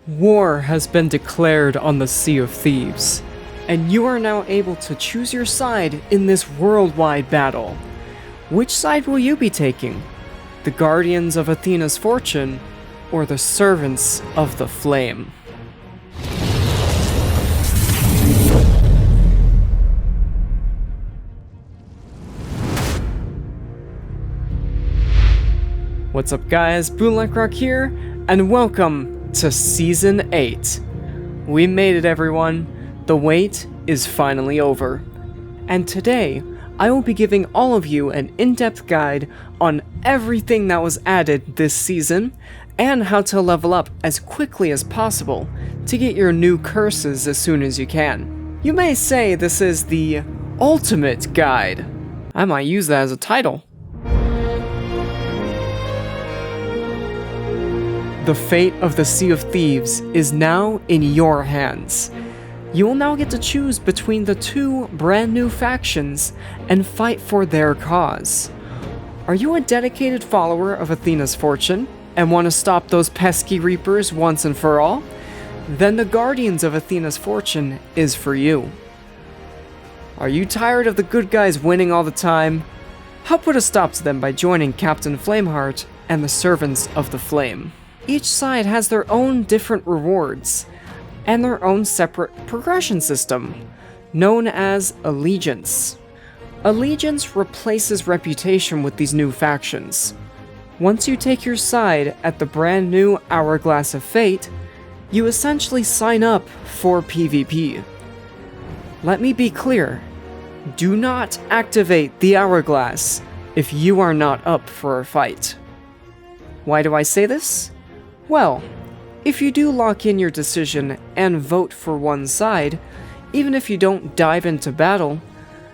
War has been declared on the Sea of Thieves, and you are now able to choose your side in this worldwide battle. Which side will you be taking? The Guardians of Athena's fortune, or the Servants of the Flame? What's up guys, BlueLycanroc here, and welcome to Season 8. We made it everyone, the wait is finally over. And today, I will be giving all of you an in-depth guide on everything that was added this season, and how to level up as quickly as possible to get your new curses as soon as you can. You may say this is the ultimate guide. I might use that as a title. The fate of the Sea of Thieves is now in your hands. You will now get to choose between the two brand new factions and fight for their cause. Are you a dedicated follower of Athena's fortune and want to stop those pesky reapers once and for all? Then the Guardians of Athena's fortune is for you. Are you tired of the good guys winning all the time? I'll put a stop to them by joining Captain Flameheart and the Servants of the Flame. Each side has their own different rewards, and their own separate progression system, known as Allegiance. Allegiance replaces reputation with these new factions. Once you take your side at the brand new Hourglass of Fate, you essentially sign up for PvP. Let me be clear, do not activate the Hourglass if you are not up for a fight. Why do I say this? Well, if you do lock in your decision and vote for one side, even if you don't dive into battle,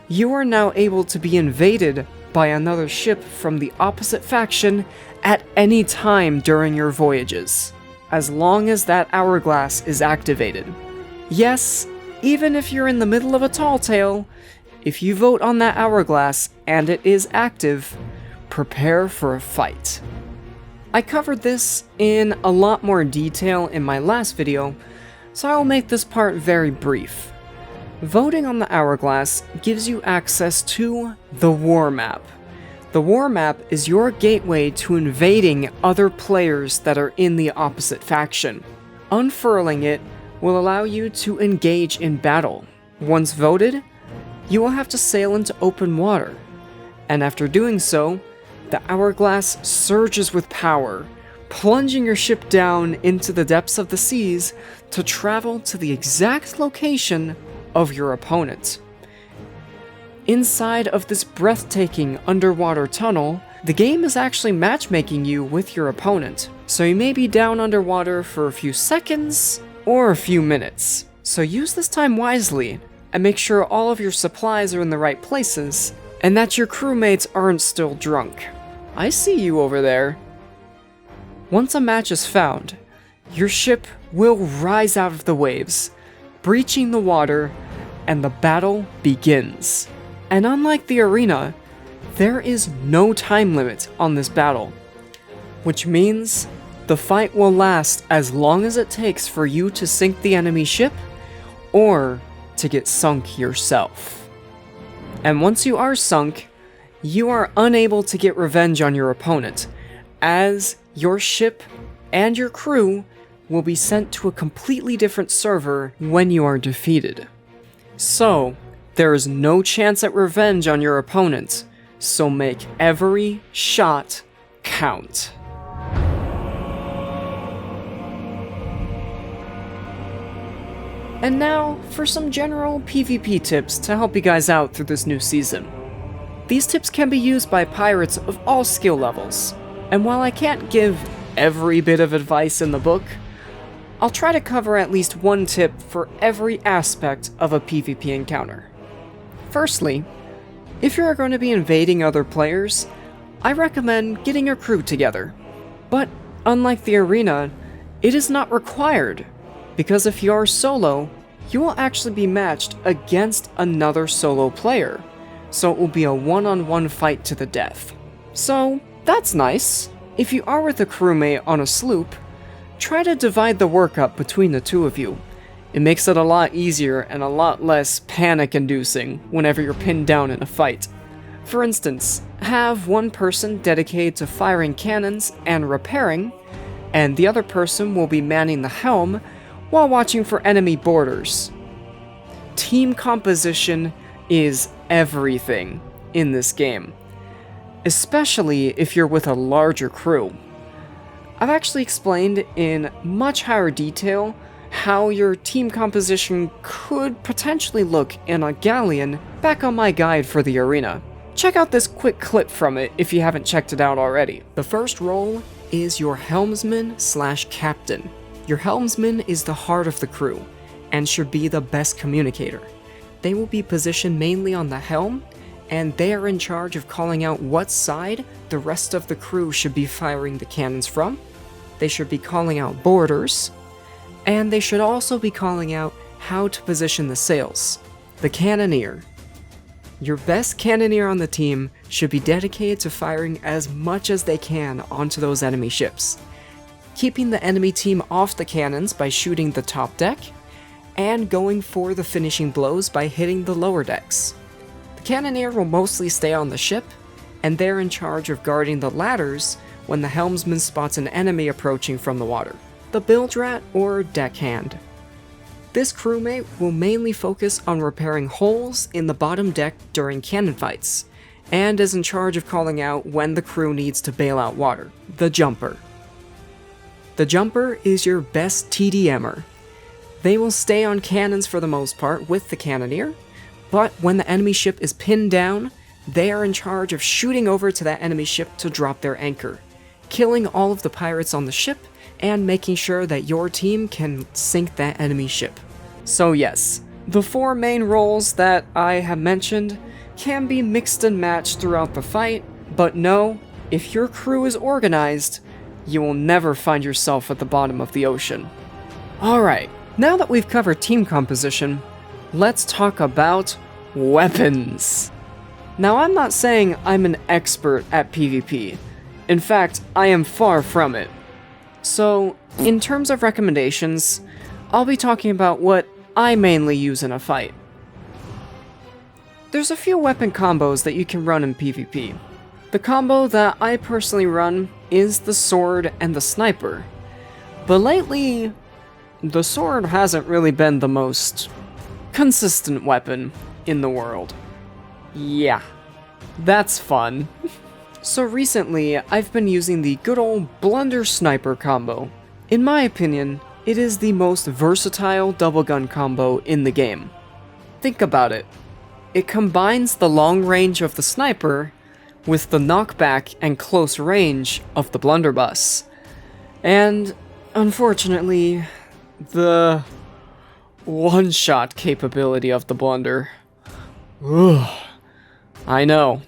you are now able to be invaded by another ship from the opposite faction at any time during your voyages, as long as that hourglass is activated. Yes, even if you're in the middle of a tall tale, if you vote on that hourglass and it is active, prepare for a fight. I covered this in a lot more detail in my last video, so I will make this part very brief. Voting on the Hourglass gives you access to the War Map. The War Map is your gateway to invading other players that are in the opposite faction. Unfurling it will allow you to engage in battle. Once voted, you will have to sail into open water, and after doing so, the Hourglass surges with power, plunging your ship down into the depths of the seas to travel to the exact location of your opponent. Inside of this breathtaking underwater tunnel, the game is actually matchmaking you with your opponent, so you may be down underwater for a few seconds or a few minutes. So use this time wisely and make sure all of your supplies are in the right places and that your crewmates aren't still drunk. I see you over there. Once a match is found, your ship will rise out of the waves, breaching the water, and the battle begins. And unlike the arena, there is no time limit on this battle, which means the fight will last as long as it takes for you to sink the enemy ship or to get sunk yourself. And once you are sunk, you are unable to get revenge on your opponent, as your ship and your crew will be sent to a completely different server when you are defeated. So, there is no chance at revenge on your opponent, so make every shot count. And now, for some general PvP tips to help you guys out through this new season. These tips can be used by pirates of all skill levels, and while I can't give every bit of advice in the book, I'll try to cover at least one tip for every aspect of a PvP encounter. Firstly, if you're going to be invading other players, I recommend getting your crew together. But unlike the arena, it is not required, because if you are solo, you will actually be matched against another solo player. So it will be a one-on-one fight to the death. So that's nice. If you are with a crewmate on a sloop, try to divide the work up between the two of you. It makes it a lot easier and a lot less panic-inducing whenever you're pinned down in a fight. For instance, have one person dedicated to firing cannons and repairing, and the other person will be manning the helm while watching for enemy boarders. Team composition is everything in this game, especially if you're with a larger crew. I've actually explained in much higher detail how your team composition could potentially look in a galleon back on my guide for the arena. Check out this quick clip from it if you haven't checked it out already. The first role is your helmsman/captain. Your helmsman is the heart of the crew and should be the best communicator. They will be positioned mainly on the helm, and they are in charge of calling out what side the rest of the crew should be firing the cannons from. They should be calling out boarders, and they should also be calling out how to position the sails. The cannoneer. Your best cannoneer on the team should be dedicated to firing as much as they can onto those enemy ships, keeping the enemy team off the cannons by shooting the top deck, and going for the finishing blows by hitting the lower decks. The cannoneer will mostly stay on the ship, and they're in charge of guarding the ladders when the helmsman spots an enemy approaching from the water. The bilge rat or deckhand. This crewmate will mainly focus on repairing holes in the bottom deck during cannon fights, and is in charge of calling out when the crew needs to bail out water. The jumper. The jumper is your best TDMer. They will stay on cannons for the most part with the cannoneer, but when the enemy ship is pinned down, they are in charge of shooting over to that enemy ship to drop their anchor, killing all of the pirates on the ship, and making sure that your team can sink that enemy ship. So yes, the four main roles that I have mentioned can be mixed and matched throughout the fight, but no, if your crew is organized, you will never find yourself at the bottom of the ocean. Alright, now that we've covered team composition, let's talk about weapons. Now I'm not saying I'm an expert at PvP. In fact, I am far from it. So, in terms of recommendations, I'll be talking about what I mainly use in a fight. There's a few weapon combos that you can run in PvP. The combo that I personally run is the sword and the sniper. But lately, the sword hasn't really been the most consistent weapon in the world. Yeah, that's fun. So recently, I've been using the good old blunder sniper combo. In my opinion, it is the most versatile double gun combo in the game. Think about it. It combines the long range of the sniper with the knockback and close range of the blunderbuss. And, unfortunately, the one-shot capability of the blunder. Ugh. I know.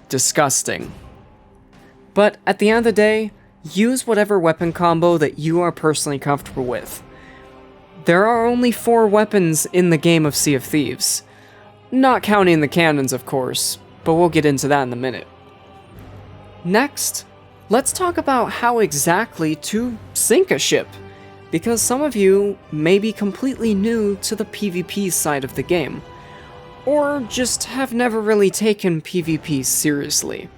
Disgusting. But at the end of the day, use whatever weapon combo that you are personally comfortable with. There are only 4 weapons in the game of Sea of Thieves. Not counting the cannons, of course, but we'll get into that in a minute. Next, let's talk about how exactly to sink a ship, because some of you may be completely new to the PvP side of the game, or just have never really taken PvP seriously.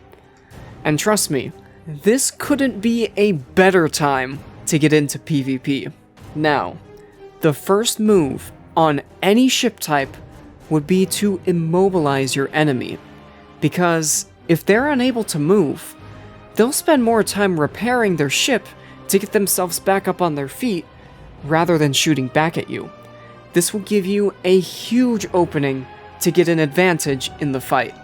And trust me, this couldn't be a better time to get into PvP. Now, the first move on any ship type would be to immobilize your enemy, because if they're unable to move, they'll spend more time repairing their ship to get themselves back up on their feet rather than shooting back at you. This will give you a huge opening to get an advantage in the fight.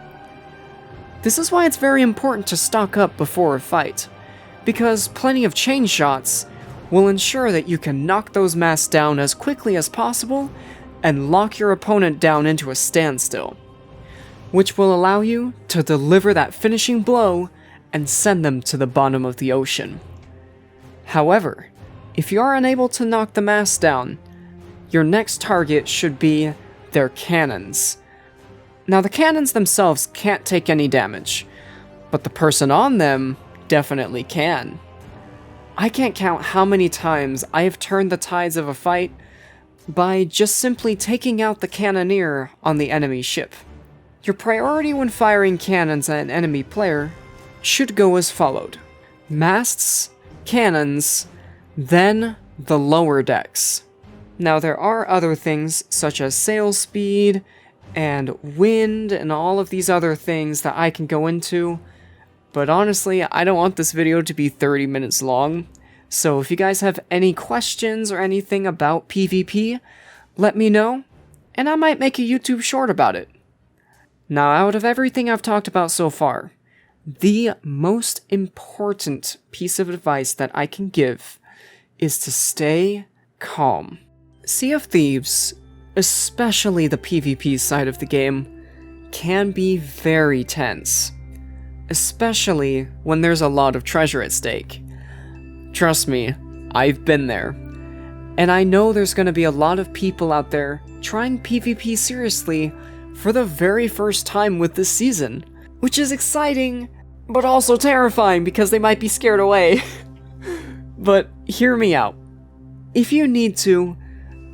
This is why it's very important to stock up before a fight, because plenty of chain shots will ensure that you can knock those masts down as quickly as possible and lock your opponent down into a standstill, which will allow you to deliver that finishing blow and send them to the bottom of the ocean. However, if you are unable to knock the mast down, your next target should be their cannons. Now, the cannons themselves can't take any damage, but the person on them definitely can. I can't count how many times I have turned the tides of a fight by just simply taking out the cannoneer on the enemy ship. Your priority when firing cannons at an enemy player should go as followed: masts, cannons, then the lower decks. Now there are other things such as sail speed and wind and all of these other things that I can go into, but honestly I don't want this video to be 30 minutes long, so if you guys have any questions or anything about PvP, let me know, and I might make a YouTube short about it. Now, out of everything I've talked about so far, the most important piece of advice that I can give is to stay calm. Sea of Thieves, especially the PvP side of the game, can be very tense, especially when there's a lot of treasure at stake. Trust me, I've been there. And I know there's going to be a lot of people out there trying PvP seriously for the very first time with this season, which is exciting, but also terrifying because they might be scared away. But hear me out. If you need to,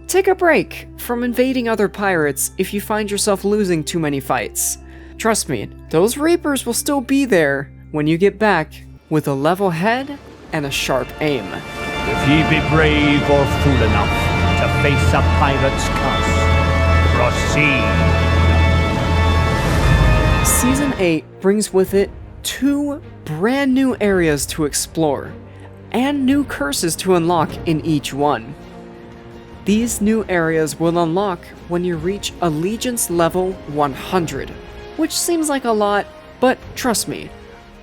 take a break from invading other pirates if you find yourself losing too many fights. Trust me, those Reapers will still be there when you get back with a level head and a sharp aim. If ye be brave or fool enough to face a pirate's curse, proceed. Season 8 brings with it 2 brand new areas to explore, and new curses to unlock in each one. These new areas will unlock when you reach Allegiance level 100, which seems like a lot, but trust me,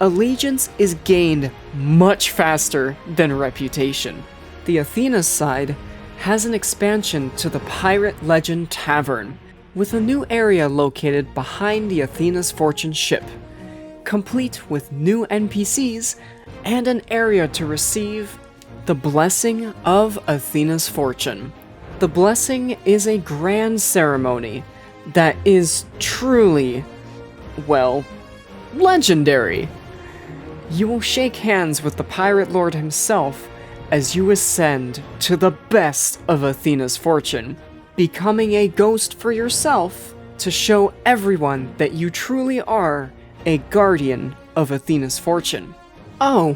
Allegiance is gained much faster than Reputation. The Athena side has an expansion to the Pirate Legend Tavern, with a new area located behind the Athena's Fortune ship, complete with new NPCs and an area to receive the Blessing of Athena's Fortune. The Blessing is a grand ceremony that is truly, well, legendary. You will shake hands with the Pirate Lord himself as you ascend to the best of Athena's fortune, becoming a ghost for yourself to show everyone that you truly are a guardian of Athena's fortune. Oh,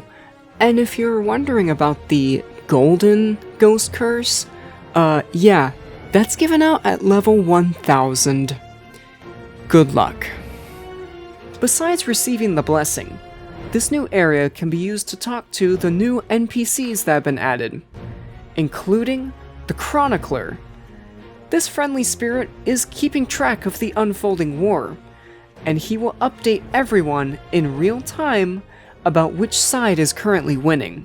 and if you're wondering about the Golden Ghost Curse, yeah, that's given out at level 1000. Good luck. Besides receiving the blessing, this new area can be used to talk to the new NPCs that have been added, including the Chronicler. This friendly spirit is keeping track of the unfolding war, and he will update everyone in real time about which side is currently winning.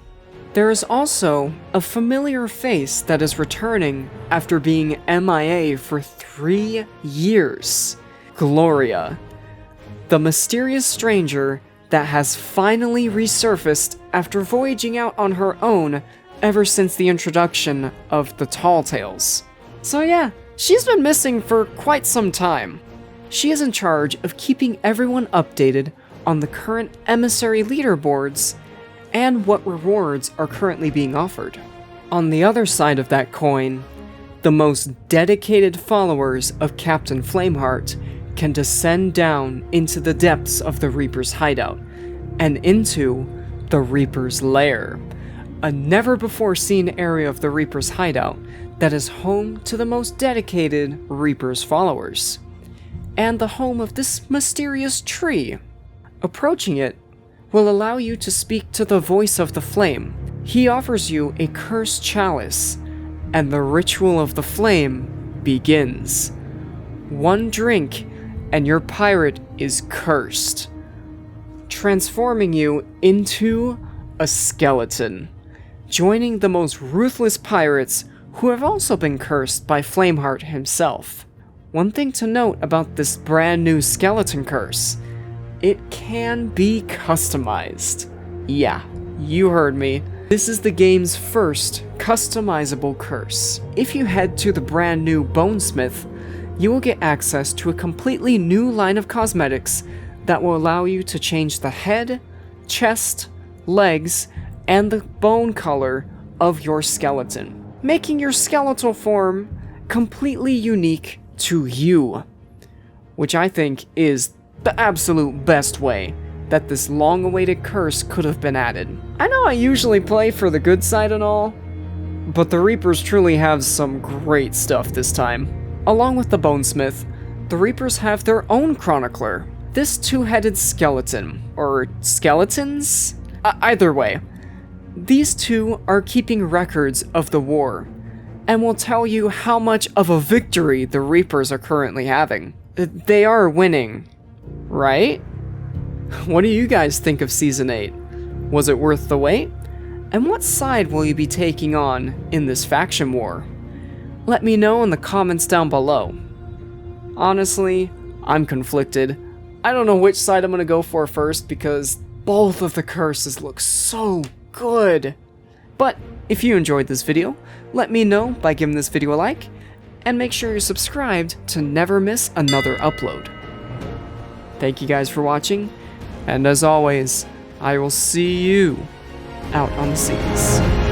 There is also a familiar face that is returning after being MIA for 3 years. Gloria, the mysterious stranger that has finally resurfaced after voyaging out on her own ever since the introduction of the Tall Tales. So yeah, she's been missing for quite some time. She is in charge of keeping everyone updated on the current emissary leaderboards and what rewards are currently being offered. On the other side of that coin, the most dedicated followers of Captain Flameheart can descend down into the depths of the Reaper's hideout and into the Reaper's lair, a never-before-seen area of the Reaper's hideout that is home to the most dedicated Reaper's followers, and the home of this mysterious tree. Approaching it will allow you to speak to the voice of the flame. He offers you a cursed chalice, and the ritual of the flame begins. One drink, and your pirate is cursed, transforming you into a skeleton, joining the most ruthless pirates who have also been cursed by Flameheart himself. One thing to note about this brand new skeleton curse, it can be customized. Yeah, you heard me. This is the game's first customizable curse. If you head to the brand new Bonesmith, you will get access to a completely new line of cosmetics that will allow you to change the head, chest, legs, and the bone color of your skeleton, making your skeletal form completely unique to you, which I think is the absolute best way that this long-awaited curse could have been added. I know I usually play for the good side and all, but the Reapers truly have some great stuff this time. Along with the Bonesmith, the Reapers have their own chronicler, this two-headed skeleton, or skeletons? Either way, these two are keeping records of the war, and will tell you how much of a victory the Reapers are currently having. They are winning, right? What do you guys think of Season 8? Was it worth the wait? And what side will you be taking on in this faction war? Let me know in the comments down below. Honestly, I'm conflicted. I don't know which side I'm gonna go for first because both of the curses look so good. But if you enjoyed this video, let me know by giving this video a like, and make sure you're subscribed to never miss another upload. Thank you guys for watching, and as always, I will see you out on the seas.